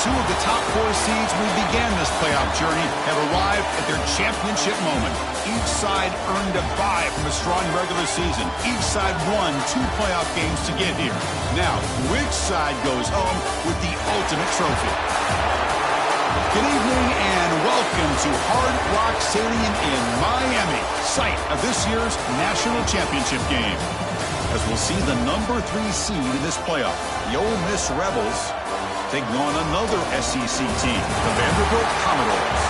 Two of the top 4 seeds when we began this playoff journey have arrived at their championship moment. Each side earned a bye from a strong regular season. Each side won 2 playoff games to get here. Now, which side goes home with the ultimate trophy? Good evening and welcome to Hard Rock Stadium in Miami, site of this year's national championship game. As we'll see the number 3 seed in this playoff, the Ole Miss Rebels, taking on another SEC team, the Vanderbilt Commodores.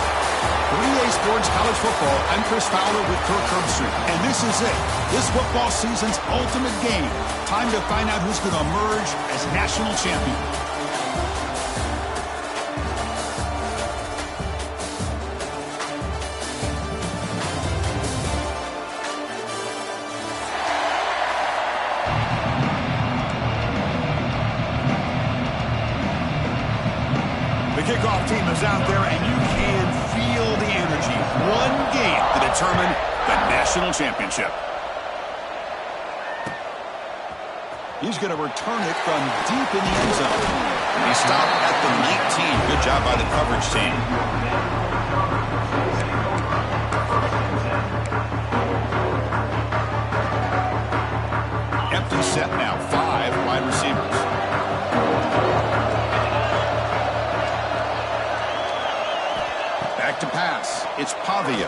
For EA Sports College Football, I'm Chris Fowler with Kirk Herbstreit, and this is it. This football season's ultimate game. Time to find out who's going to emerge as national champion. Kickoff team is out there, and you can feel the energy. One game to determine the national championship. He's going to return it from deep in the end zone. He stopped at the 19. Good job by the coverage team. Empty set now. 5 wide receivers. Back to pass. It's Pavia.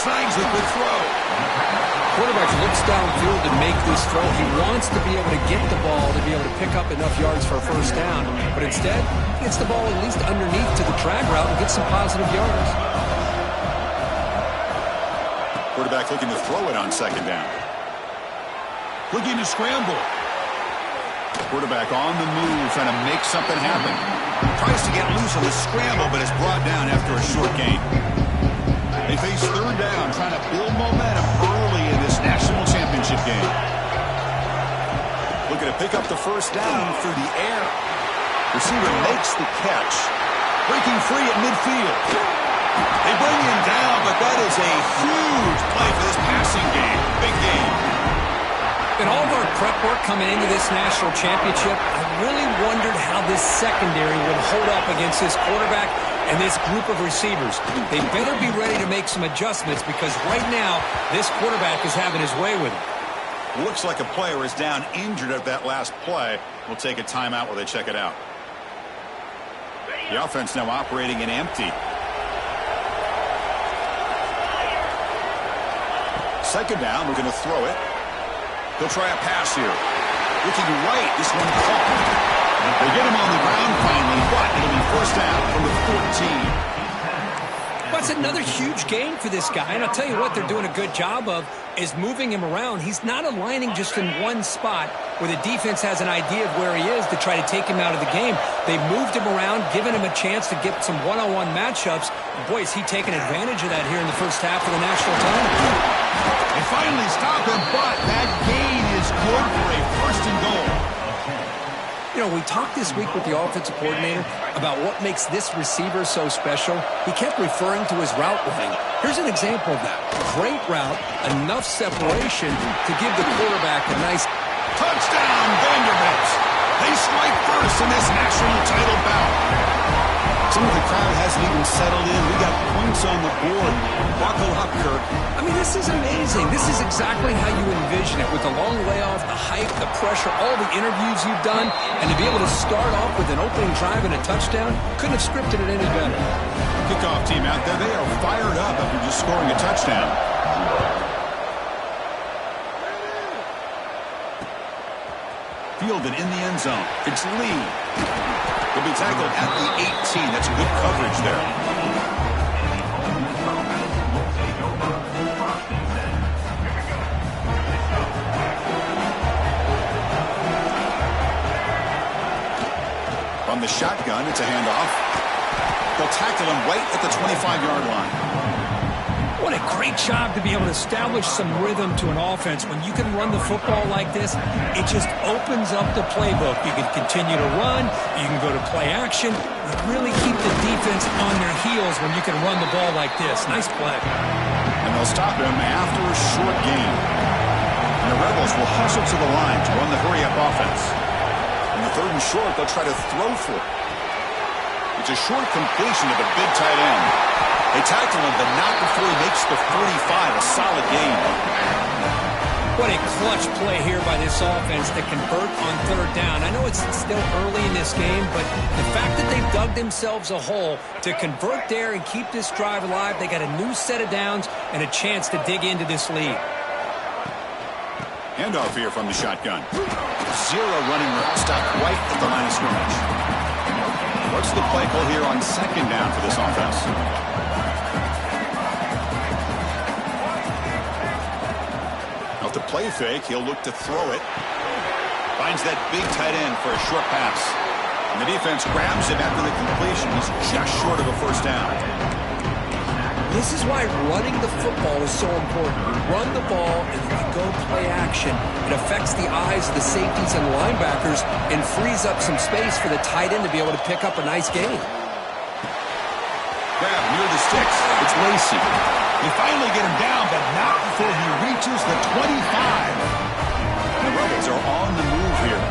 Snags it with throw. Quarterback looks downfield to make this throw. He wants to be able to get the ball to be able to pick up enough yards for a first down. But instead, he gets the ball at least underneath to the drag route and gets some positive yards. Quarterback looking to throw it on second down. Looking to scramble. Quarterback on the move, trying to make something happen. Tries to get loose on the scramble, but is brought down after a short gain. They face third down, trying to build momentum early in this national championship game. Looking to pick up the first down through the air. Receiver makes the catch. Breaking free at midfield. They bring him down, but that is a huge play for this passing game. Big game. In all of our prep work coming into this national championship, I really wondered how this secondary would hold up against this quarterback and this group of receivers. They better be ready to make some adjustments because right now, this quarterback is having his way with it. Looks like a player is down injured at that last play. We'll take a timeout while they check it out. The offense now operating in empty. Second down, we're going to throw it. He'll try a pass here. Looking right, this one caught. They get him on the ground finally, but it'll be first down from the 14. Well, it's another huge game for this guy, and I'll tell you what they're doing a good job of is moving him around. He's not aligning just in one spot where the defense has an idea of where he is to try to take him out of the game. They moved him around, given him a chance to get some one-on-one matchups. And boy, is he taking advantage of that here in the first half of the national title. They finally stop him, but that gain is good for a first and goal. You know, we talked this week with the offensive coordinator about what makes this receiver so special. He kept referring to his route running. Here's an example of that. Great route, enough separation to give the quarterback a nice touchdown, Vanderbilt. They strike first in this national title bout. Some of the crowd hasn't even settled in. We got points on the board. Buckle up, Kirk. I mean, this is amazing. This is exactly how you envision it, with the long layoff, the hype, the pressure, all the interviews you've done, and to be able to start off with an opening drive and a touchdown, couldn't have scripted it any better. Kickoff team out there, they are fired up after just scoring a touchdown. Fielded in the end zone. It's Lee. He'll be tackled at the 18. That's good coverage there. From the shotgun, it's a handoff. They'll tackle him right at the 25-yard line. What a great job to be able to establish some rhythm to an offense. When you can run the football like this, it just opens up the playbook. You can continue to run. You can go to play action. You really keep the defense on their heels when you can run the ball like this. Nice play. And they'll stop him after a short gain. And the Rebels will hustle to the line to run the hurry-up offense. In the third and short, they'll try to throw for it. It's a short completion to the big tight end. They tackle him, but not before he makes the 45. A solid gain. What a clutch play here by this offense to convert on third down. I know it's still early in this game, but the fact that they've dug themselves a hole to convert there and keep this drive alive, they got a new set of downs and a chance to dig into this lead. Handoff here from the shotgun. Zero running route. Stopped right at the line of scrimmage. What's the play call here on second down for this offense? Off the play fake, he'll look to throw it. Finds that big tight end for a short pass. And the defense grabs him after the completion. He's just short of a first down. This is why running the football is so important. You run the ball and you go play action. It affects the eyes of the safeties and linebackers and frees up some space for the tight end to be able to pick up a nice gain. Grab near the sticks. It's Lacey. They finally get him down, but not before he reaches the 25. The Rebels are on the move here.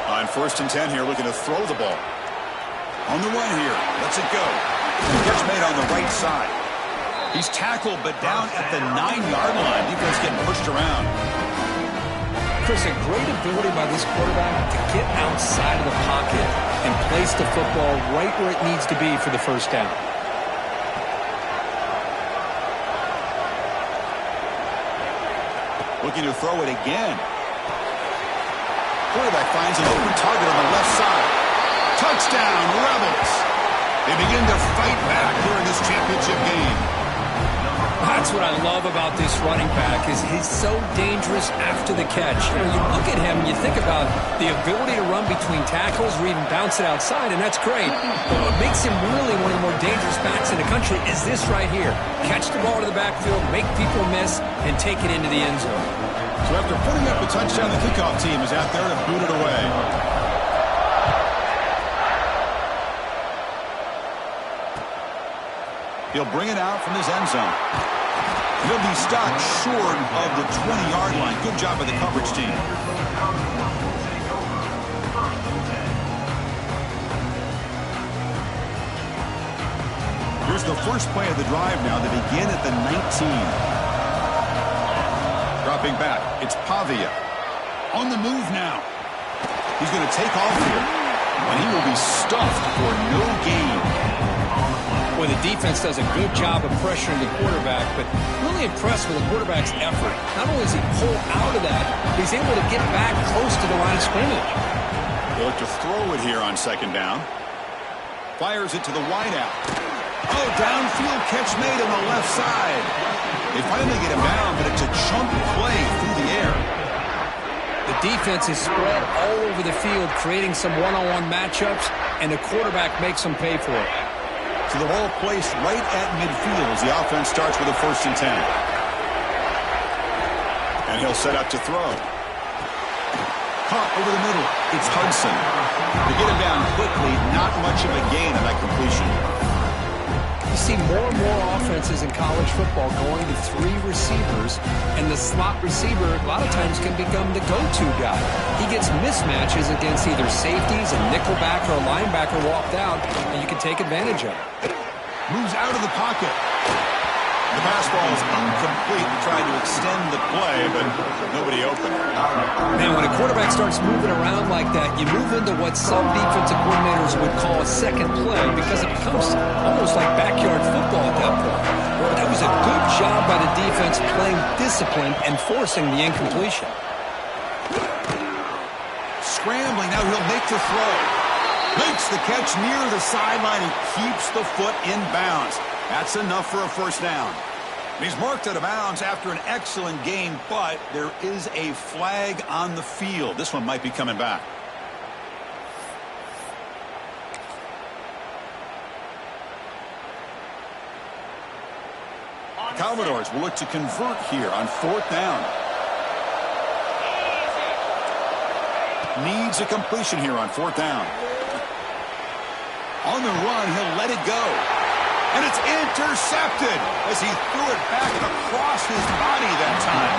On 1st and 10 here, looking to throw the ball. On the run here. Lets it go. Catch made on the right side. He's tackled, but down at the 9-yard line. Defense getting pushed around. Chris, a great ability by this quarterback to get outside of the pocket and place the football right where it needs to be for the first down. Looking to throw it again. Quarterback finds an open target on the left side. Touchdown, Rebels. They begin to fight back here in this championship game. That's what I love about this running back is he's so dangerous after the catch. You know, you look at him and you think about the ability to run between tackles or even bounce it outside, and that's great. But what makes him really one of the more dangerous backs in the country is this right here. Catch the ball to the backfield, make people miss, and take it into the end zone. So after putting up a touchdown, the kickoff team is out there to boot it away. He'll bring it out from his end zone. He'll be stopped short of the 20-yard line. Good job by the coverage team. Here's the first play of the drive now. They begin at the 19. Dropping back. It's Pavia. On the move now. He's going to take off here. And he will be stuffed for no gain. Well, the defense does a good job of pressuring the quarterback, but really impressed with the quarterback's effort. Not only does he pull out of that, but he's able to get back close to the line of scrimmage. They'll look to throw it here on second down. Fires it to the wideout. Oh, downfield catch made on the left side. They finally get him down, but it's a chunk play through the air. The defense is spread all over the field, creating some one-on-one matchups, and the quarterback makes them pay for it. So the ball placed right at midfield as the offense starts with a 1st and 10. And he'll set up to throw. Caught over the middle. It's Hudson. To get him down quickly, not much of a gain on that completion. You see more and more offenses in college football going to 3 receivers, and the slot receiver a lot of times can become the go-to guy. He gets mismatches against either safeties, a nickelback, or a linebacker walked out, and you can take advantage of it. Moves out of the pocket. The pass ball is incomplete. Tried to extend the play, but nobody open. Now, when a quarterback starts moving around like that, you move into what some defensive coordinators would call a second play because it becomes almost like backyard football at that point. Well, that was a good job by the defense playing discipline and forcing the incompletion. Scrambling. Now he'll make the throw. Makes the catch near the sideline and keeps the foot in bounds. That's enough for a first down. He's marked out of bounds after an excellent game, but there is a flag on the field. This one might be coming back. Commodores will look to convert here on 4th down. Needs a completion here on 4th down. On the run, he'll let it go. And it's intercepted as he threw it back across his body that time.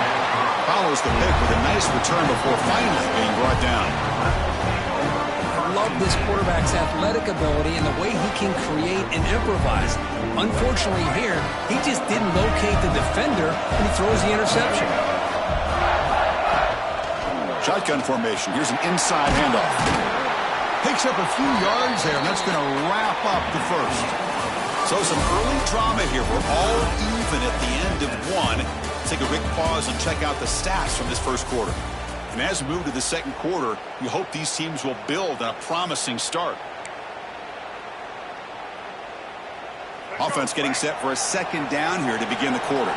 Follows the pick with a nice return before finally being brought down. I love this quarterback's athletic ability and the way he can create and improvise. Unfortunately here, he just didn't locate the defender, and he throws the interception. Shotgun formation. Here's an inside handoff. Picks up a few yards there, and that's going to wrap up the first. So some early drama here. We're all even at the end of one. Take a quick pause and check out the stats from this first quarter. And as we move to the second quarter, we hope these teams will build on a promising start. Offense getting set for a second down here to begin the quarter.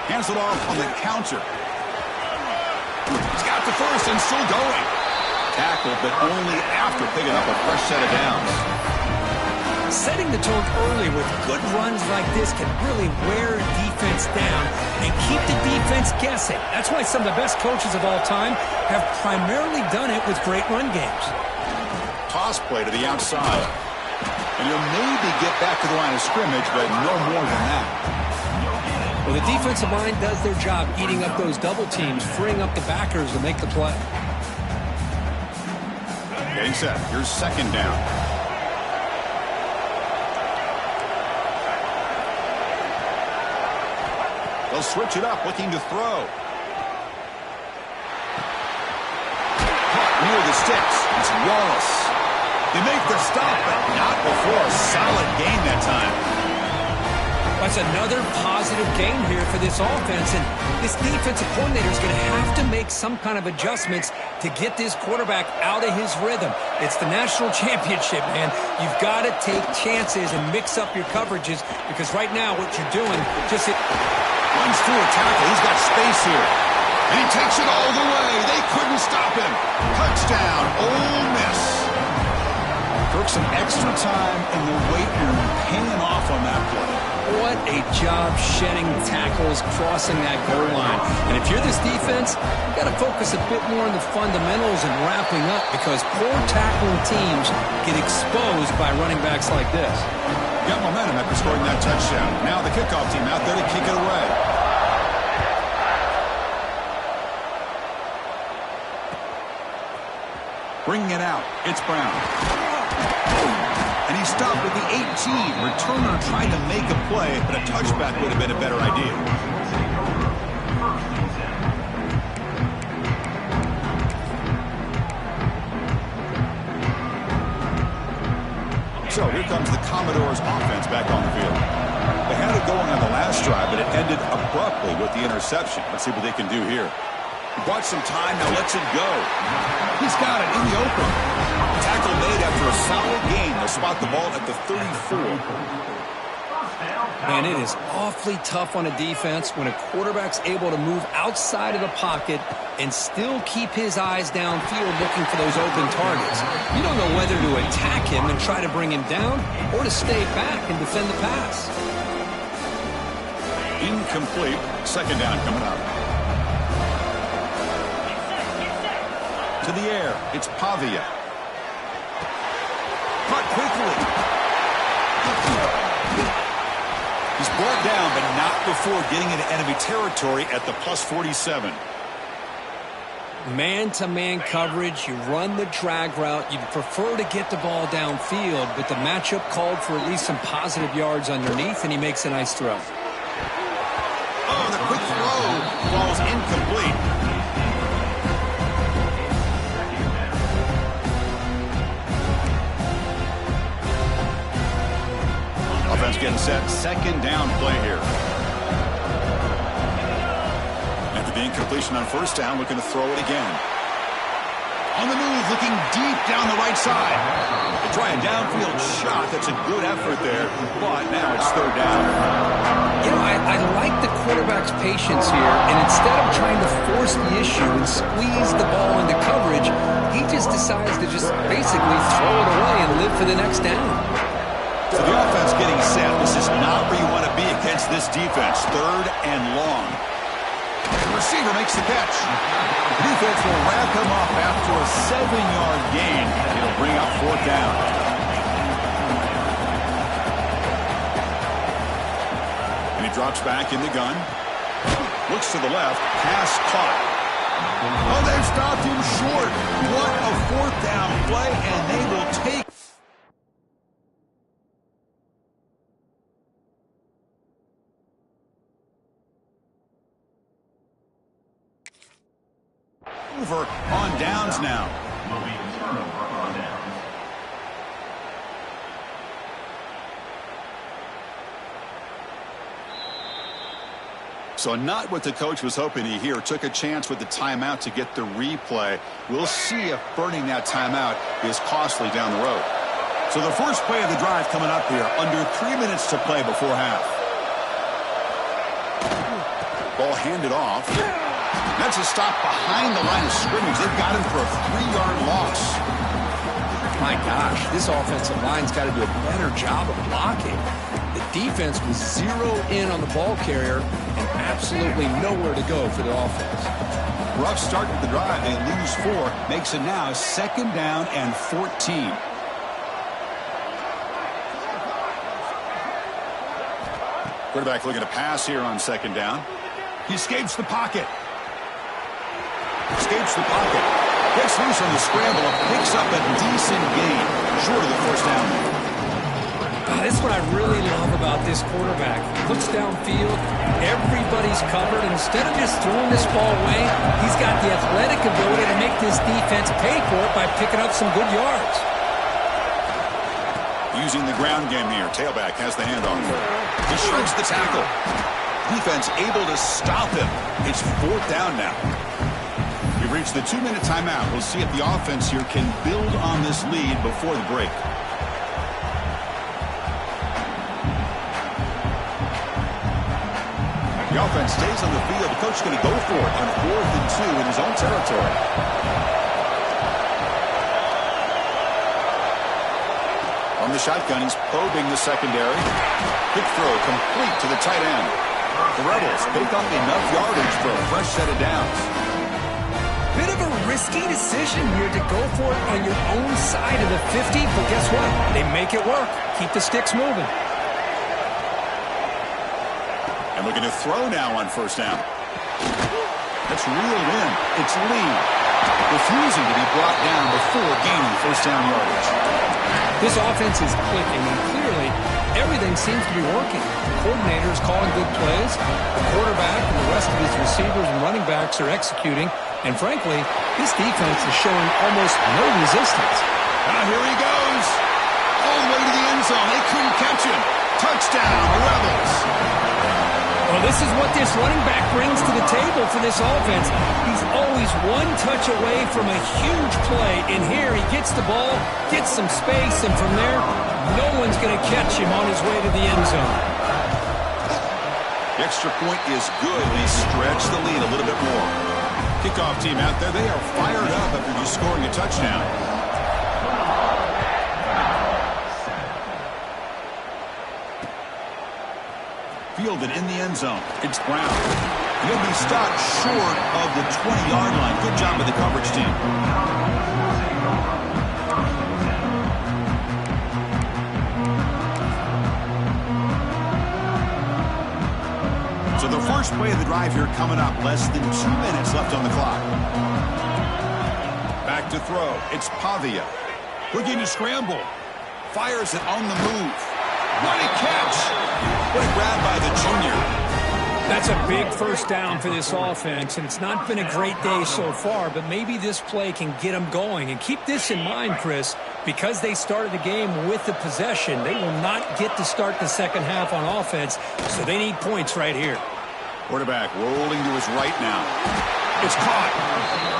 Hands it off on the counter. He's got the first and still going. Tackle, but only after picking up a fresh set of downs. Setting the tone early with good runs like this can really wear defense down and keep the defense guessing. That's why some of the best coaches of all time have primarily done it with great run games. Toss play to the outside. And he'll maybe get back to the line of scrimmage, but no more than that. Well, the defensive line does their job eating up those double teams, freeing up the backers to make the play. Getting set. Here's second down. They'll switch it up, looking to throw. Caught near the sticks. It's Wallace. They make the stop, but not before a solid gain that time. That's another positive gain here for this offense, and this defensive coordinator is going to have to make some kind of adjustments to get this quarterback out of his rhythm. It's the national championship, man. You've got to take chances and mix up your coverages, because right now what you're doing just runs through a tackle. He's got space here. And he takes it all the way. They couldn't stop him. Touchdown, Ole Miss. Took some extra time in the weight room, paying off on that play. What a job shedding tackles, crossing that goal line. And if you're this defense, you've got to focus a bit more on the fundamentals and wrapping up, because poor tackling teams get exposed by running backs like this. Got momentum after scoring that touchdown. Now the kickoff team out there to kick it away. Bringing it out, it's Brown. And he stopped at the 18. Returner tried to make a play, but a touchback would have been a better idea. So here comes the Commodores offense back on the field. They had it going on the last drive, but it ended abruptly with the interception. Let's see what they can do here. He bought some time, now lets it go. He's got it in the open. Tackle made after a solid gain. They'll spot the ball at the 34. Man, it is awfully tough on a defense when a quarterback's able to move outside of the pocket and still keep his eyes downfield looking for those open targets. You don't know whether to attack him and try to bring him down or to stay back and defend the pass. Incomplete. Second down coming up. To the air. It's Pavia. Caught quickly. He's brought down, but not before getting into enemy territory at the plus 47. Man-to-man coverage, you run the drag route. You'd prefer to get the ball downfield, but the matchup called for at least some positive yards underneath, and he makes a nice throw. Oh, the quick throw falls incomplete. Offense getting set. Second down play here. After the incompletion on first down, looking to throw it again. On the move, looking deep down the right side. They try a downfield shot. That's a good effort there, but now it's third down. You know, I like the quarterback's patience here, and instead of trying to force the issue and squeeze the ball into coverage, he just decides to just basically throw it away and live for the next down. So the offense getting set. This is not where you want to be against this defense. Third and long. The receiver makes the catch. The defense will wrap him up after a 7-yard gain. It'll bring up fourth down. And he Drops back in the gun. Looks to the left. Pass caught. Oh, they've stopped him short. What a fourth down play, and they will take. Over on downs now. So not what the coach was hoping to hear. Took a chance with the timeout to get the replay. We'll see if burning that timeout is costly down the road. So the first play of the drive coming up here. Under 3 minutes to play before half. Ball handed off. That's a stop behind the line of scrimmage. They've got him for a 3-yard loss. My gosh, this offensive line's got to do a better job of blocking. The defense was zeroed in on the ball carrier and absolutely nowhere to go for the offense. Rough start to the drive. They lose 4. Makes it now 2nd down and 14. Quarterback looking to pass here on 2nd down. He escapes the pocket. Escapes the pocket. Gets loose on the scramble and picks up a decent gain. Short of the first down. This is what I really love about this quarterback. Looks downfield. Everybody's covered. Instead of just throwing this ball away, he's got the athletic ability to make this defense pay for it by picking up some good yards. Using the ground game here. Tailback has the handoff. He shrugs the tackle. Defense able to stop him. It's 4th down now. We've reached the 2-minute timeout. We'll see if the offense here can build on this lead before the break. The offense stays on the field. The coach is going to go for it on 4th and 2 in his own territory. On the shotgun, he's probing the secondary. Quick throw complete to the tight end. The Rebels pick up enough yardage for a fresh set of downs. Bit of a risky decision here to go for it on your own side of the 50, but guess what? They make it work. Keep the sticks moving. And looking to throw now on 1st down. That's reeled in. It's Lee. Refusing to be brought down before gaining 1st down yardage. This offense is clicking, and clearly everything seems to be working. The coordinator is calling good plays. The quarterback and the rest of his receivers and running backs are executing. And frankly, this defense is showing almost no resistance. Now here he goes. All the way to the end zone. They couldn't catch him. Touchdown, Rebels. Well, this is what this running back brings to the table for this offense. He's always one touch away from a huge play. And here he gets the ball, gets some space, and from there, no one's going to catch him on his way to the end zone. The extra point is good. They stretch the lead a little bit more. Kickoff team out there, they are fired up after just scoring a touchdown. Fielded in the end zone. It's Brown. He'll be stopped short of the 20-yard line. Good job by the coverage team. So the first play of the drive here coming up. Less than 2 minutes left on the clock. Back to throw. It's Pavia. Looking to scramble. Fires it on the move. What a catch. What a grab by the junior. That's a big 1st down for this offense, and it's not been a great day so far, but maybe this play can get them going. And keep this in mind, Chris, because they started the game with the possession, they will not get to start the second half on offense, so they need points right here. Quarterback rolling to his right now. It's caught.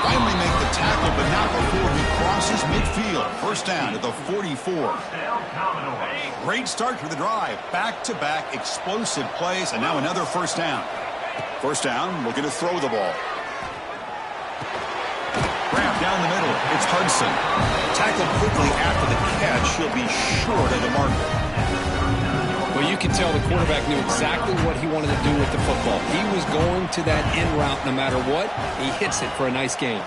Finally make the tackle, but not before he crosses midfield. 1st down at the 44. Great start for the drive. Back-to-back explosive plays, and now another 1st down. 1st down, looking to throw the ball. Grab down the middle. It's Hudson. Tackled quickly after the catch. He'll be short of the marker. Well, you can tell the quarterback knew exactly what he wanted to do with the football. He was going to that in route no matter what. He hits it for a nice gain.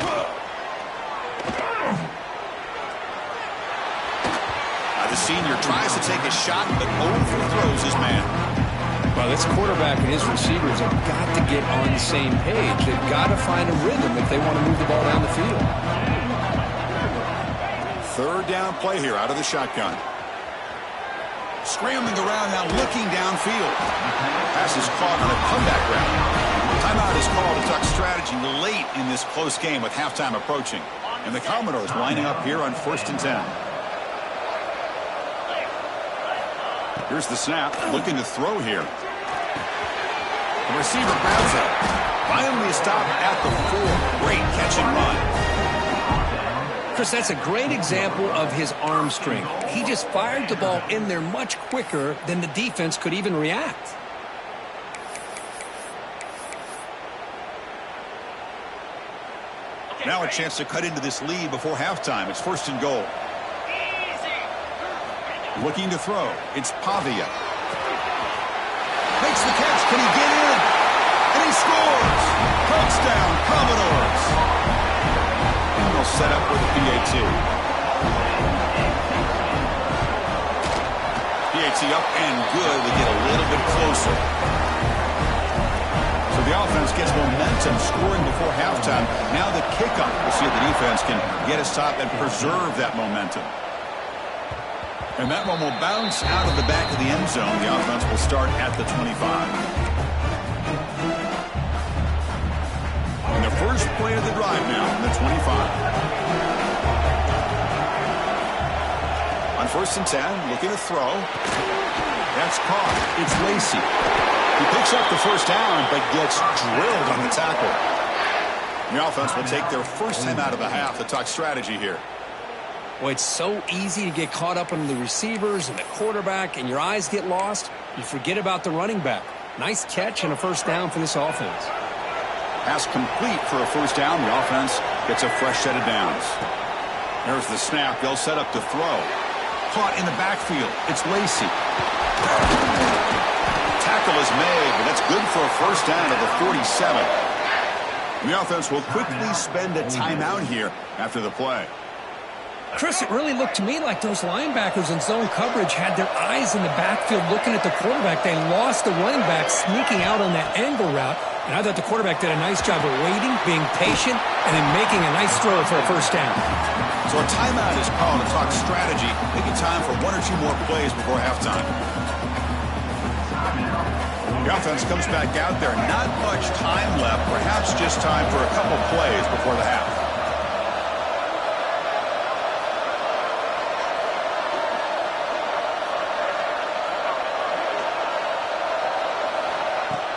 The senior tries to take a shot, but overthrows his man. Well, this quarterback and his receivers have got to get on the same page. They've got to find a rhythm if they want to move the ball down the field. Third down play here out of the shotgun. Scrambling around now, looking downfield. Pass is caught on a comeback route. Timeout is called to talk strategy late in this close game with halftime approaching. And the Commodores lining up here on 1st and 10. Here's the snap, looking to throw here. The receiver grabs it. Finally a stop at the 4. Great catch and run. Chris, that's a great example of his arm strength. He just fired the ball in there much quicker than the defense could even react. Now a chance to cut into this lead before halftime. It's 1st and goal. Looking to throw. It's Pavia. Makes the catch. Can he get in? And he scores! Touchdown, Commodores! And they'll set up with a PAT. PAT up and good. They get a little bit closer. So the offense gets momentum scoring before halftime. Now the kickoff. We'll see if the defense can get a stop and preserve that momentum. And that one will bounce out of the back of the end zone. The offense will start at the 25. And the first play of the drive now, the 25. On 1st and 10, looking to throw. That's caught. It's Lacey. He picks up the first down, but gets drilled on the tackle. The offense will take their first time out of the half to talk strategy here. Well, it's so easy to get caught up in the receivers and the quarterback, and your eyes get lost. You forget about the running back. Nice catch and a first down for this offense. Pass complete for a first down. The offense gets a fresh set of downs. There's the snap. They'll set up to throw. Caught in the backfield. It's Lacey. Tackle is made, but that's good for a first down at the 47. And the offense will quickly spend a timeout here after the play. Chris, it really looked to me like those linebackers in zone coverage had their eyes in the backfield looking at the quarterback. They lost the running back sneaking out on that angle route. And I thought the quarterback did a nice job of waiting, being patient, and then making a nice throw for a first down. So a timeout is called to talk strategy. Maybe time for 1 or 2 more plays before halftime. The offense comes back out there. Not much time left. Perhaps just time for a couple plays before the half.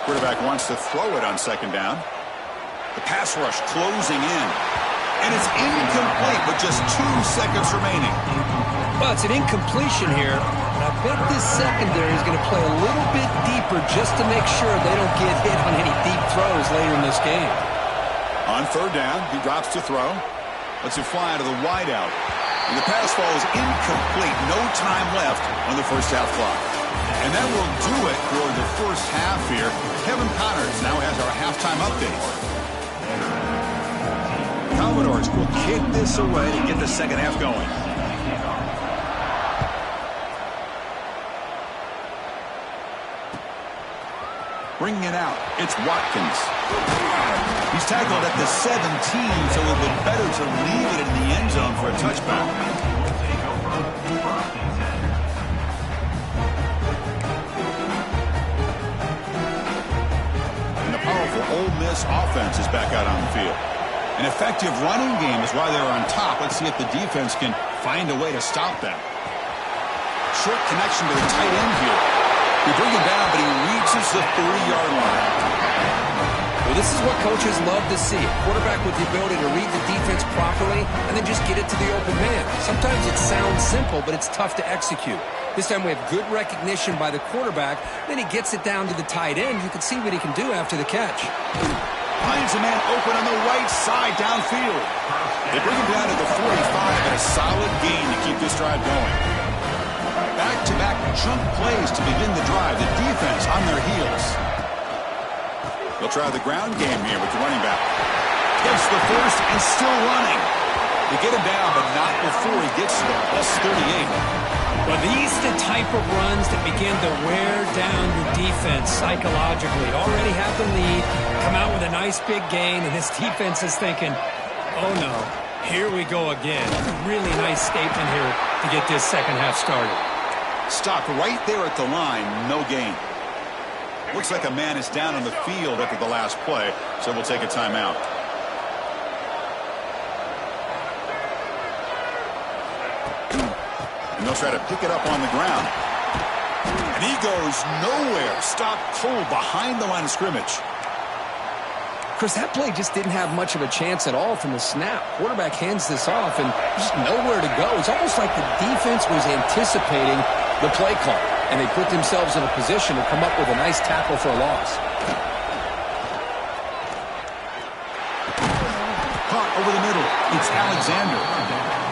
Quarterback wants to throw it on 2nd down. The pass rush closing in. And it's incomplete with just 2 seconds remaining. Well, it's an incompletion here. And I bet this secondary is going to play a little bit deeper just to make sure they don't get hit on any deep throws later in this game. On 3rd down, he drops to throw. Lets it fly to the wideout. And the pass falls incomplete. No time left on the first half clock. And that will do it for the first half here. Kevin Connors now has our halftime update. Commodores will kick this away to get the second half going. Bringing it out, it's Watkins. He's tackled at the 17, so it would be better to leave it in the end zone for a touchback. Ole Miss offense is back out on the field. An effective running game is why they're on top. Let's see if the defense can find a way to stop that. Short connection to the tight end here. We bring him down, but he reaches the 3-yard line. Well, this is what coaches love to see. A quarterback with the ability to read the defense properly and then just get it to the open man. Sometimes it sounds simple, but it's tough to execute. This time we have good recognition by the quarterback. Then he gets it down to the tight end. You can see what he can do after the catch. Finds a man open on the right side downfield. They bring him down to the 45 and a solid gain to keep this drive going. Back-to-back chunk plays to begin the drive. The defense on their heels. They'll try the ground game here with the running back. Gets the first and still running. They get him down, but not before he gets to the +38. Well, these type of runs that begin to wear down your defense psychologically. Already have the lead, come out with a nice big gain, and this defense is thinking, oh no, here we go again. Really nice statement here to get this second half started. Stopped right there at the line, no gain. Looks like a man is down on the field after the last play, so we'll take a timeout. And they'll try to pick it up on the ground. And he goes nowhere. Stopped cold behind the line of scrimmage. Chris, that play just didn't have much of a chance at all from the snap. Quarterback hands this off and just nowhere to go. It's almost like the defense was anticipating the play call, and they put themselves in a position to come up with a nice tackle for a loss. Caught over the middle. It's Alexander.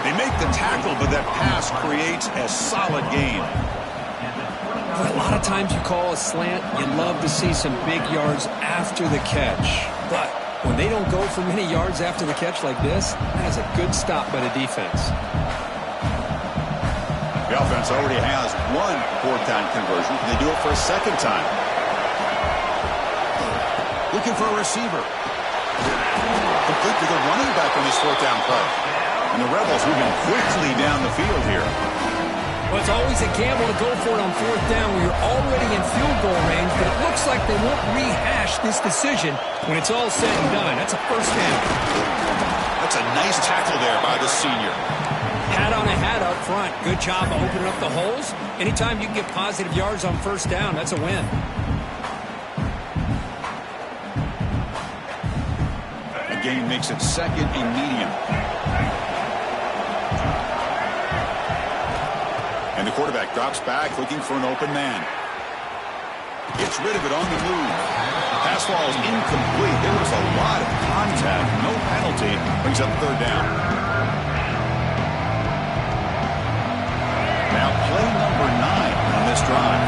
They make the tackle, but that pass creates a solid gain. A lot of times you call a slant, you love to see some big yards after the catch. But when they don't go for many yards after the catch like this, that is a good stop by the defense. The offense already has one fourth down conversion. Can they do it for a second time? Looking for a receiver. Complete to the running back on this fourth down play. And the Rebels moving quickly down the field here. Well, it's always a gamble to go for it on fourth down when you're already in field goal range, but it looks like they won't rehash this decision when it's all said and done. That's a first down. That's a nice tackle there by the senior. Hat on a hat up front. Good job of opening up the holes. Anytime you can get positive yards on first down, that's a win. The gain makes it second and medium. And the quarterback drops back looking for an open man. Gets rid of it on the move. Pass ball is incomplete. There was a lot of contact. No penalty. Brings up third down. Now play number 9 on this drive.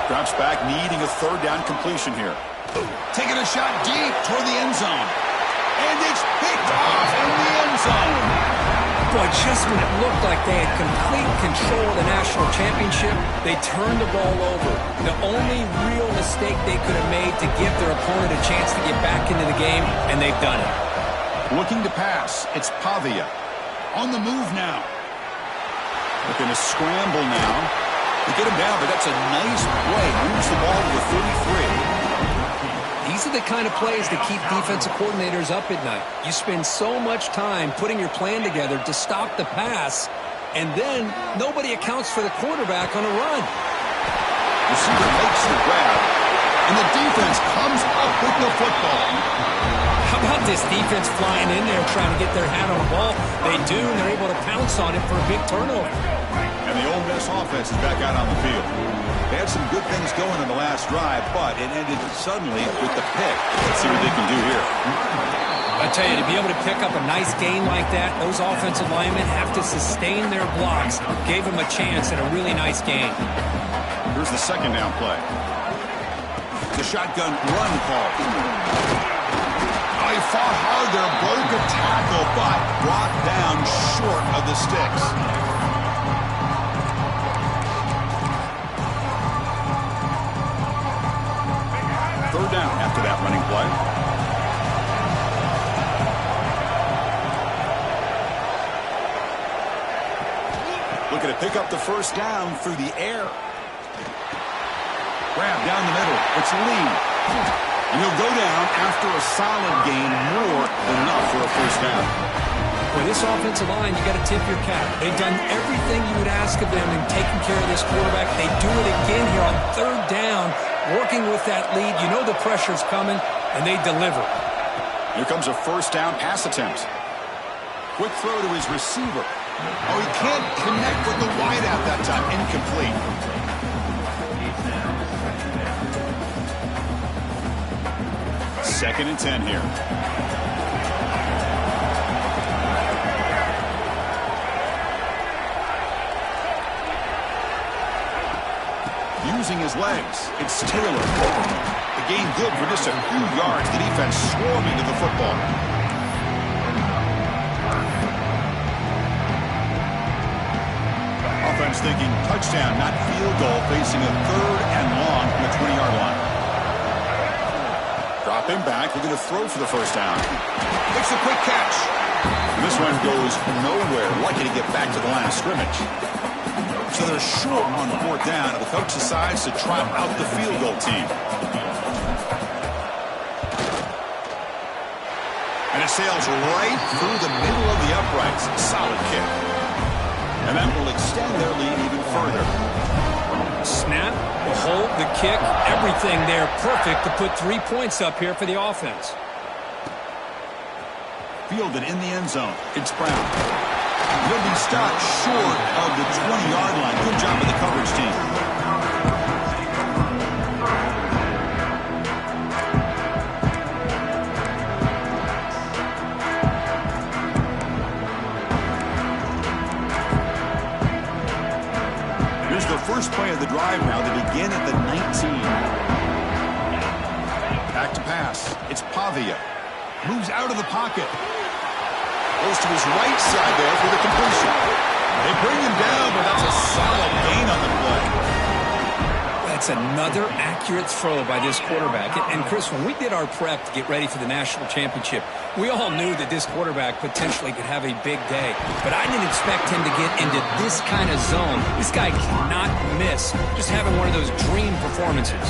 Drops back, needing a third down completion here. Taking a shot deep toward the end zone. And it's picked off in the end zone. Boy, just when it looked like they had complete control of the national championship, they turned the ball over. The only real mistake they could have made to give their opponent a chance to get back into the game, and they've done it. Looking to pass, it's Pavia. On the move now. Looking to scramble now. To get him down, but that's a nice play. Moves the ball to the 33. These are the kind of plays that keep defensive coordinators up at night. You spend so much time putting your plan together to stop the pass, and then nobody accounts for the quarterback on a run. Receiver makes the grab, and the defense comes up with the football. How about this defense flying in there trying to get their hat on the ball? They do, and they're able to pounce on it for a big turnover. And the Ole Miss offense is back out on the field. They had some good things going in the last drive, but it ended suddenly with the pick. Let's see what they can do here. I tell you, to be able to pick up a nice gain like that, those offensive linemen have to sustain their blocks. Gave them a chance at a really nice gain. Here's the second down play. The shotgun run call. Oh, he fought hard there, broke a tackle, but brought down short of the sticks. Third down after that running play. Looking to pick up the first down through the air. Grab down the middle. It's Lee. And he'll go down after a solid gain, more than enough for a first down. With this offensive line, you got to tip your cap. They've done everything you would ask of them in taking care of this quarterback. They do it again here on third down, working with that lead. You know the pressure's coming, and they deliver. Here comes a first down pass attempt. Quick throw to his receiver. Oh, he can't connect with the wideout that time. Incomplete. Second and 10 here. Using his legs, it's Taylor. The gain good for just a few yards. The defense swarming to the football. Offense thinking touchdown, not field goal, facing a 3rd and long from the 20-yard line. Dropping back, looking to throw for the first down. Makes a quick catch. And this one goes nowhere. Lucky to get back to the line of scrimmage. So they're short on 4th down, and the coach decides to trot out the field goal team. And it sails right through the middle of the uprights. Solid kick. And that will extend their lead even further. Snap, the hold, the kick, everything there perfect to put 3 points up here for the offense. Fielded in the end zone. It's Brown. He'll be stopped short of the 20-yard line. Good job of the coverage team. Here's the first play of the drive now. They begin at the 19. Back to pass. It's Pavia. Moves out of the pocket. Goes to his right side there for the completion. They bring him down, but that's a solid gain on the play. That's another accurate throw by this quarterback. And Chris, when we did our prep to get ready for the national championship, we all knew that this quarterback potentially could have a big day. But I didn't expect him to get into this kind of zone. This guy cannot miss. Just having one of those dream performances.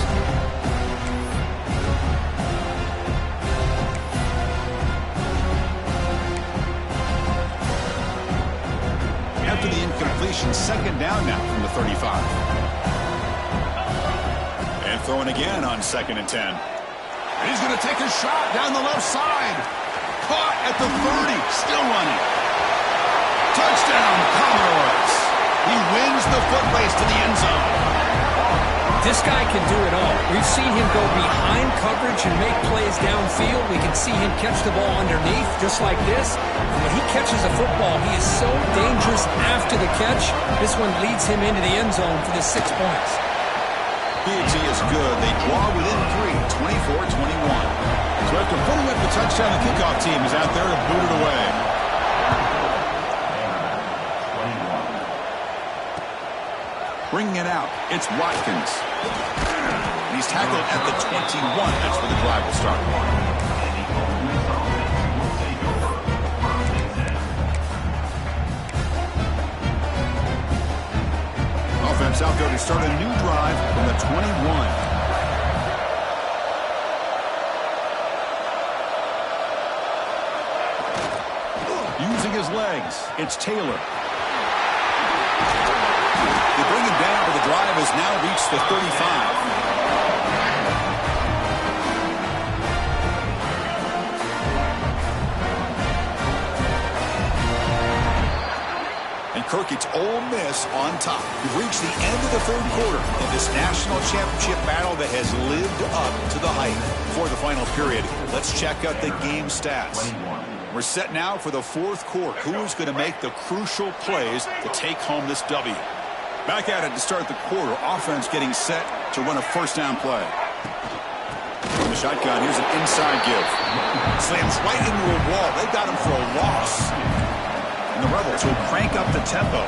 After the incompletion, 2nd down now from the 35. And throwing again on 2nd and 10. And he's going to take a shot down the left side. Caught at the 30, still running. Touchdown, Commodores. He wins the foot race to the end zone. This guy can do it all. We've seen him go behind coverage and make plays downfield. We can see him catch the ball underneath, just like this. And when he catches a football, he is so dangerous after the catch. This one leads him into the end zone for the 6 points. PAT is good. They draw within 3, 24-21. So after putting up the touchdown, the kickoff team is out there to boot it away. Bringing it out, it's Watkins. He's tackled at the 21. That's where the drive will start. Offense out there to start a new drive from the 21. Using his legs, it's Taylor. They bring him down, but the drive has now reached the 35. And Kirk, it's Ole Miss on top. We've reached the end of the 3rd quarter of this national championship battle that has lived up to the hype. For the final period, let's check out the game stats. We're set now for the 4th quarter. Who is going to make the crucial plays to take home this W? Back at it to start the quarter. Offense getting set to run a 1st down play. From the shotgun, here's an inside give. Slams right into a wall. They got him for a loss. And the Rebels will crank up the tempo.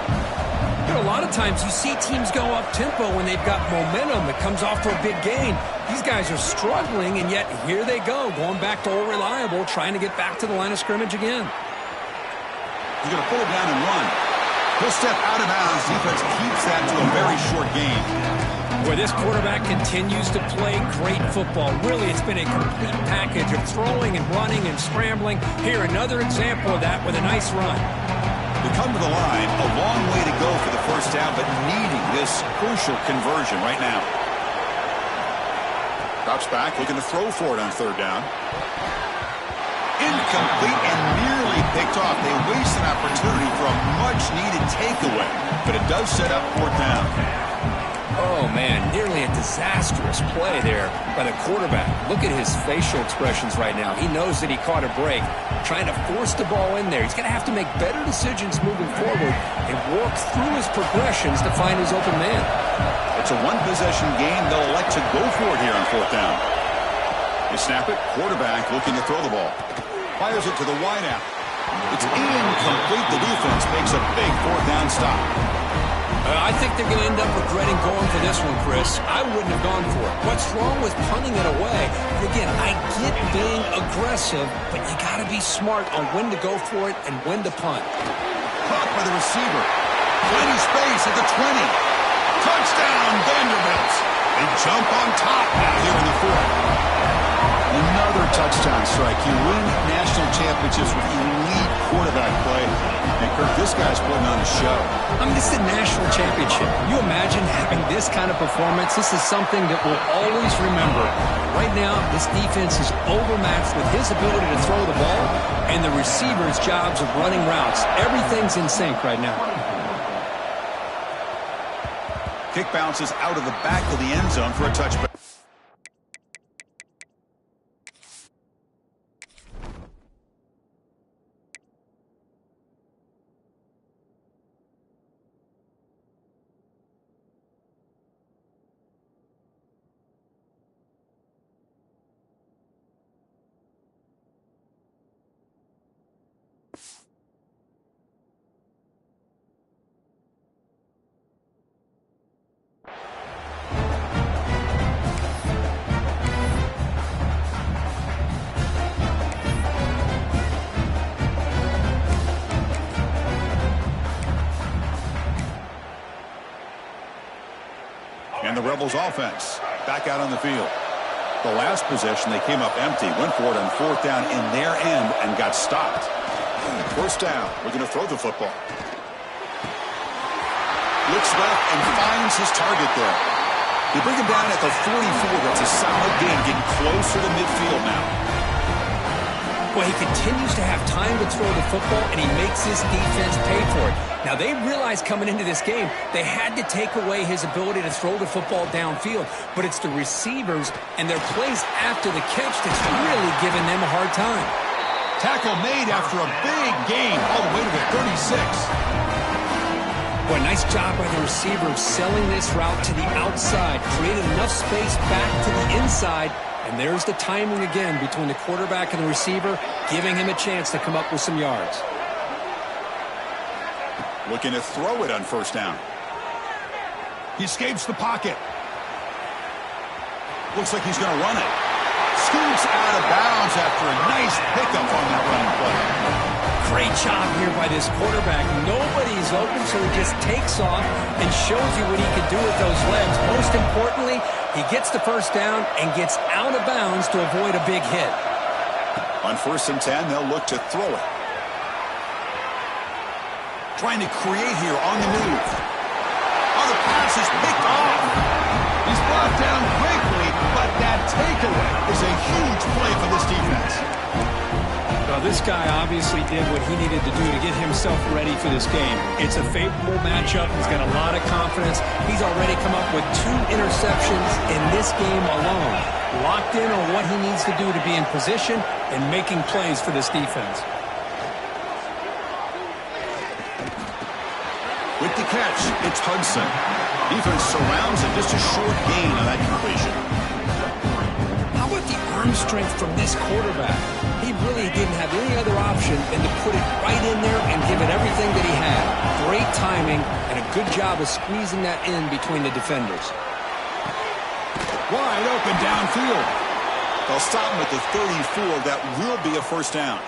You know, a lot of times you see teams go up tempo when they've got momentum that comes off for a big gain. These guys are struggling, and yet here they go, going back to old reliable, trying to get back to the line of scrimmage again. He's going to pull it down and run. He'll step out of bounds. Defense keeps that to a very short gain. Boy, this quarterback continues to play great football. Really, it's been a complete package of throwing and running and scrambling. Here, another example of that with a nice run. They come to the line, a long way to go for the 1st down, but needing this crucial conversion right now. Drops back, looking to throw for it on 3rd down. Incomplete and nearly picked off. They waste an opportunity for a much-needed takeaway, but it does set up 4th down. Oh, man, nearly a disastrous play there by the quarterback. Look at his facial expressions right now. He knows that he caught a break, trying to force the ball in there. He's going to have to make better decisions moving forward and work through his progressions to find his open man. It's a one-possession game. They'll elect to go for it here on 4th down. They snap it. Quarterback looking to throw the ball. Fires it to the wideout. It's incomplete. The defense makes a big 4th down stop. I think they're going to end up regretting going for this one, Chris. I wouldn't have gone for it. What's wrong with punting it away? Again, I get being aggressive, but you got to be smart on when to go for it and when to punt. Caught by the receiver. Plenty space at the 20. Touchdown, Vanderbilt. They jump on top now here in the fourth. Another touchdown strike. You win national championships with elite quarterback play. And Kirk, this guy's putting on a show. I mean, this is a national championship. You imagine having this kind of performance? This is something that we'll always remember. Right now, this defense is overmatched with his ability to throw the ball and the receiver's jobs of running routes. Everything's in sync right now. Kick bounces out of the back of the end zone for a touchback. And the Rebels offense back out on the field. The last possession, they came up empty, went for it on fourth down in their end and got stopped. First down, we're going to throw the football. Looks left and finds his target there. They bring him down at the 44. That's a solid gain, getting closer to midfield now. Well, he continues to have time to throw the football, and he makes his defense pay for it. Now, they realized coming into this game they had to take away his ability to throw the football downfield, but it's the receivers and their plays after the catch that's really giving them a hard time. Tackle made after a big gain all the way to the 36. Boy, nice job by the receiver selling this route to the outside, created enough space back to the inside. And there's the timing again between the quarterback and the receiver, giving him a chance to come up with some yards. Looking to throw it on first down. He escapes the pocket. Looks like he's going to run it. Scoots out of bounds after a nice pickup on that running play. Great job here by this quarterback. Nobody's open, so he just takes off and shows you what he can do with those legs. Most importantly, he gets the first down and gets out of bounds to avoid a big hit. On 1st and 10, they'll look to throw it. Trying to create here on the move. Oh, the pass is picked off. He's brought down quickly, but that takeaway is a huge play for this defense. Well, this guy obviously did what he needed to do to get himself ready for this game. It's a favorable matchup. He's got a lot of confidence. He's already come up with 2 interceptions in this game alone. Locked in on what he needs to do to be in position and making plays for this defense. With the catch, it's Hudson. Defense surrounds it. Just a short gain on that completion. How about the arm strength from this quarterback? He really didn't have any other option than to put it right in there and give it everything that he had. Great timing and a good job of squeezing that in between the defenders. Wide open downfield. They'll stop him at the 34. That will be a first down.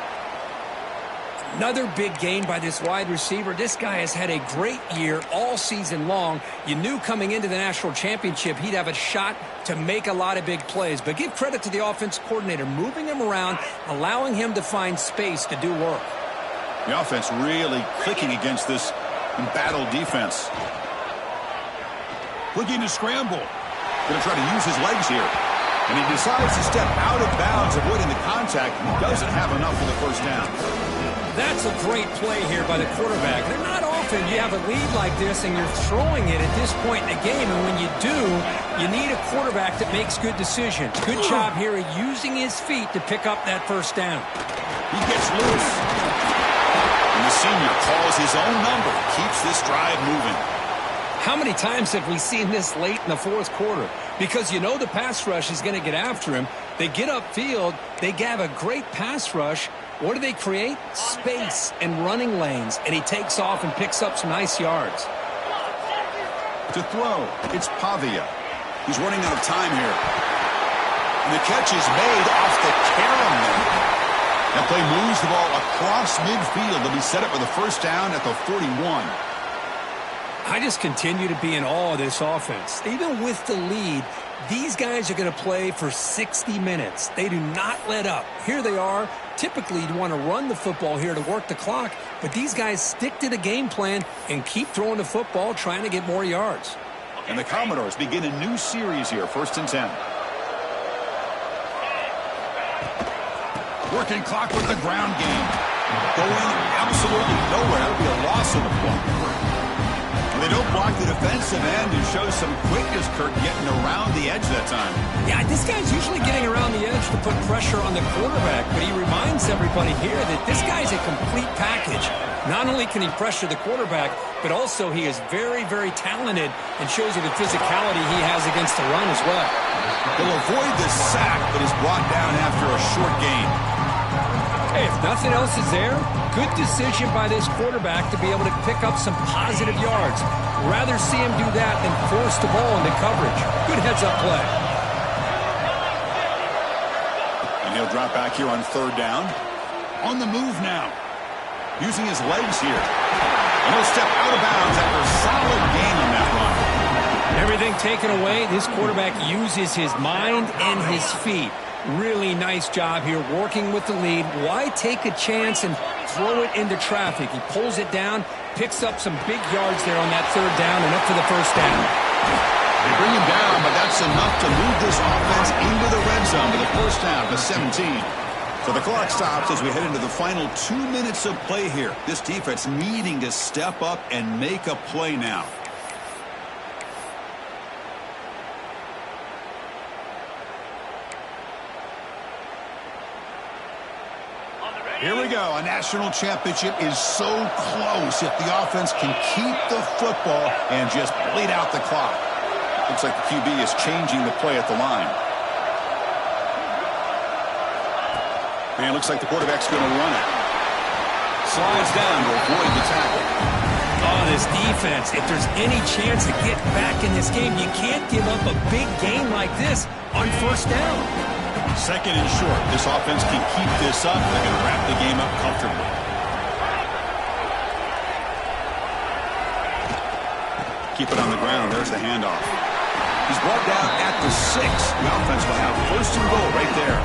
Another big gain by this wide receiver. This guy has had a great year all season long. You knew coming into the national championship he'd have a shot to make a lot of big plays. But give credit to the offense coordinator, moving him around, allowing him to find space to do work. The offense really clicking against this embattled defense. Looking to scramble. Going to try to use his legs here. And he decides to step out of bounds, avoiding the contact. He doesn't have enough for the first down. That's a great play here by the quarterback. They're not often you have a lead like this and you're throwing it at this point in the game. And when you do, you need a quarterback that makes good decisions. Good job here of using his feet to pick up that first down. He gets loose. And the senior calls his own number. Keeps this drive moving. How many times have we seen this late in the fourth quarter? Because you know the pass rush is going to get after him. They get upfield. They have a great pass rush. What do they create? Space and running lanes. And he takes off and picks up some nice yards. To throw, it's Pavia. He's running out of time here. And the catch is made off the carom. That play moves the ball across midfield. They'll be set up with a first down at the 41. I just continue to be in awe of this offense. Even with the lead, these guys are going to play for 60 minutes. They do not let up. Here they are. Typically, you'd want to run the football here to work the clock, but these guys stick to the game plan and keep throwing the football, trying to get more yards. And the Commodores begin a new series here, 1st and 10. Working clock with the ground game. Going absolutely nowhere. That would be a loss on the play. They don't block the defensive end and show some quickness, Kirk, getting around the edge that time. Yeah, this guy's usually getting around the edge to put pressure on the quarterback, but he reminds everybody here that this guy's a complete package. Not only can he pressure the quarterback, but also he is very, very talented and shows you the physicality he has against the run as well. He'll avoid the sack, but is brought down after a short gain. Hey, if nothing else is there, good decision by this quarterback to be able to pick up some positive yards. Rather see him do that than force the ball into coverage. Good heads-up play. And he'll drop back here on 3rd down. On the move now. Using his legs here. And he'll step out of bounds after a solid gain on that run. Everything taken away, this quarterback uses his mind and his feet. Really nice job here working with the lead. Why take a chance and throw it into traffic? He pulls it down, picks up some big yards there on that 3rd down and up for the first down. They bring him down, but that's enough to move this offense into the red zone with a first down to 17. So the clock stops as we head into the final 2 minutes of play here. This defense needing to step up and make a play now. Here we go. A national championship is so close if the offense can keep the football and just bleed out the clock. Looks like the QB is changing the play at the line. And it looks like the quarterback's going to run it. Slides down to avoid the tackle. Oh, this defense, if there's any chance to get back in this game, you can't give up a big game like this on first down. 2nd and short. This offense can keep this up. They're going to wrap the game up comfortably. Keep it on the ground. There's the handoff. He's brought down at the 6. The offense will have 1st and goal right there.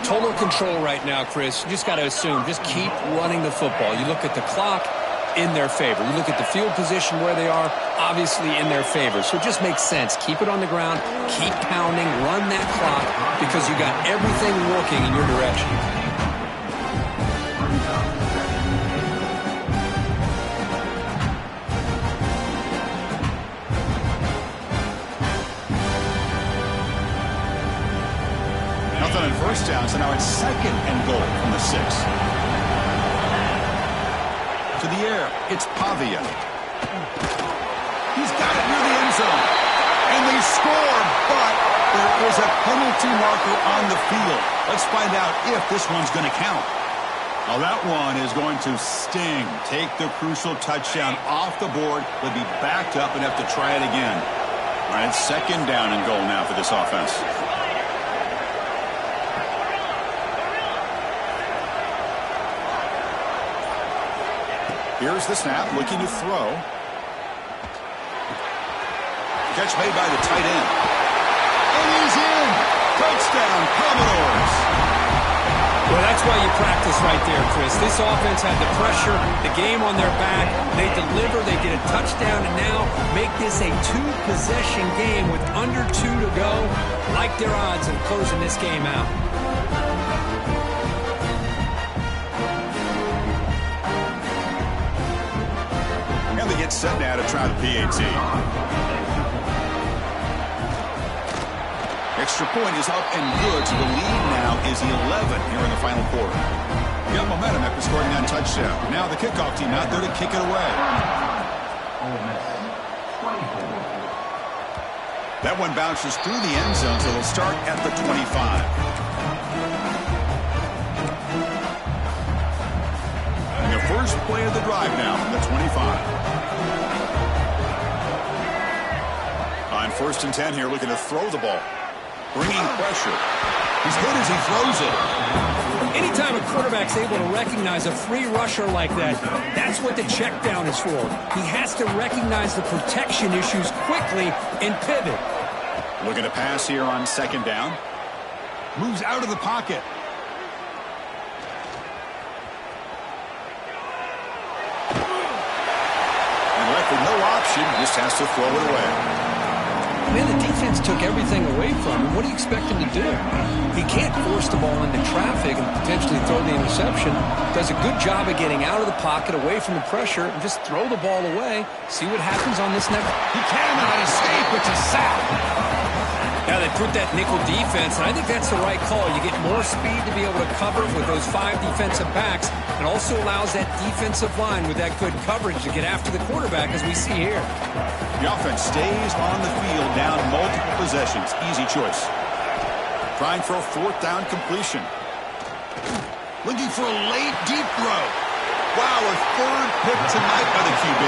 Total control right now, Chris. You just got to assume. Just keep running the football. You look at the clock, in their favor. You look at the field position where they are, obviously in their favor. So it just makes sense. Keep it on the ground, keep pounding, run that clock because you got everything working in your direction. Nothing on first down, so now it's 2nd and goal from the 6. To the air, it's Pavia. He's got it near the end zone. And they score, but there is a penalty marker on the field. Let's find out if this one's going to count. Now that one is going to sting. Take the crucial touchdown off the board. They'll be backed up and have to try it again. All right, 2nd down and goal now for this offense. Here's the snap, looking to throw. Catch made by the tight end. And he's in! Touchdown, Commodores! Well, that's why you practice right there, Chris. This offense had the pressure, the game on their back. They deliver, they get a touchdown, and now make this a 2-possession game with under 2 to go. Like their odds of closing this game out. They get set now to try the PAT. Extra point is up and good, so the lead now is 11 here in the final quarter. Got momentum after scoring that touchdown. Now the kickoff team out there to kick it away. That one bounces through the end zone, so they'll start at the 25. First play of the drive now from the 25. first and 10 here, looking to throw the ball. Bringing pressure. He's hit as he throws it. Anytime a quarterback's able to recognize a free rusher like that, that's what the check down is for. He has to recognize the protection issues quickly and pivot. Looking to pass here on second down. Moves out of the pocket. And left with no option, just has to throw it away. Man, the defense took everything away from him. What do you expect him to do? He can't force the ball into traffic and potentially throw the interception. Does a good job of getting out of the pocket, away from the pressure, and just throw the ball away. See what happens on this next. He cannot escape. It's a sack. Now they put that nickel defense, and I think that's the right call. You get more speed to be able to cover with those 5 defensive backs. It also allows that defensive line with that good coverage to get after the quarterback, as we see here. The offense stays on the field, down multiple possessions. Easy choice. Trying for a 4th down completion. Looking for a late, deep throw. Wow, a 3rd pick tonight by the QB.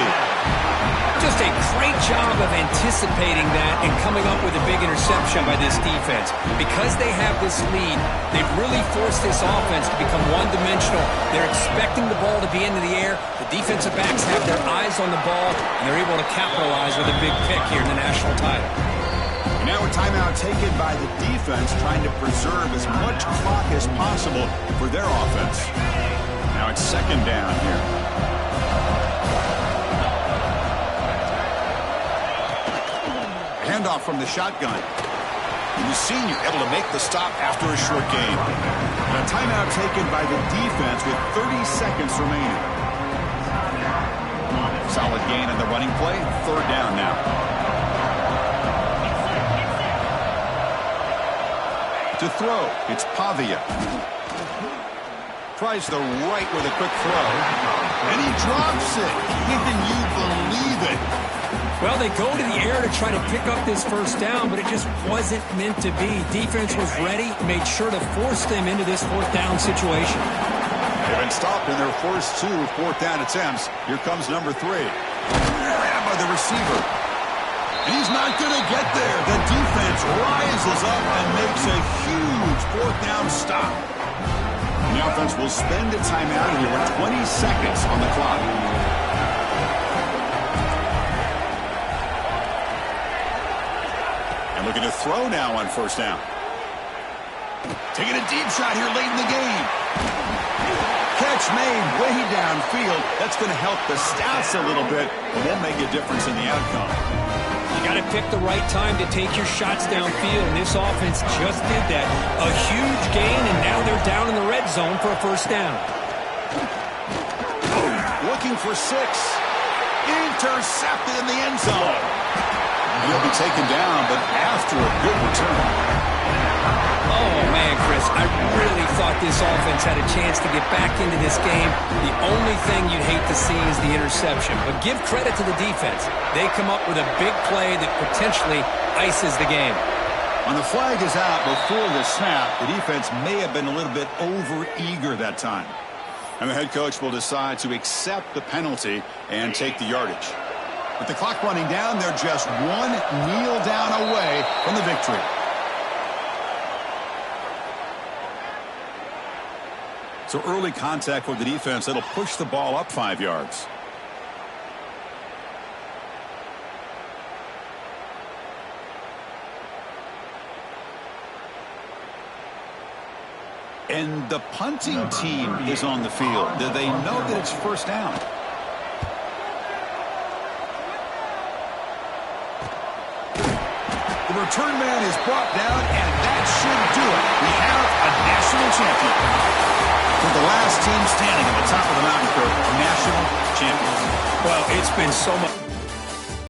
Just a great job of anticipating that and coming up with a big interception by this defense. Because they have this lead, they've really forced this offense to become one-dimensional. They're expecting the ball to be into the air. The defensive backs have their eyes on the ball, and they're able to capitalize with a big pick here in the national title. Now a timeout taken by the defense, trying to preserve as much clock as possible for their offense. Now it's second down here. Handoff from the shotgun. The senior able to make the stop after a short gain. And a timeout taken by the defense with 30 seconds remaining. Solid gain on the running play. 3rd down now. To throw, it's Pavia. Tries the right with a quick throw. And he drops it. Can you believe it? Well, they go to the air to try to pick up this first down, but it just wasn't meant to be. Defense was ready, made sure to force them into this 4th down situation. They've been stopped in their first 2 4th down attempts. Here comes number 3. Grabbed by the receiver. He's not going to get there. The defense rises up and makes a huge 4th down stop. The offense will spend a timeout here with 20 seconds on the clock. And looking to throw now on first down. Taking a deep shot here late in the game. Catch made way downfield. That's going to help the stats a little bit, but won't make a difference in the outcome. You got to pick the right time to take your shots downfield, and this offense just did that. A huge gain, and now they're down in the red zone for a first down. Looking for 6. Intercepted in the end zone. And he'll be taken down, but after a good return. Oh, man, Chris, I really thought this offense had a chance to get back into this game. The only thing you'd hate to see is the interception. But give credit to the defense. They come up with a big play that potentially ices the game. When the flag is out before the snap, the defense may have been a little bit over-eager that time. And the head coach will decide to accept the penalty and take the yardage. With the clock running down, they're just 1 kneel down away from the victory. So early contact with the defense, that'll push the ball up 5 yards. And the punting team is on the field. Do they know that it's first down? The return man is brought down, and that should do it. We have a national champion. For the last team standing at the top of the mountain, national champions. Well, it's been so much.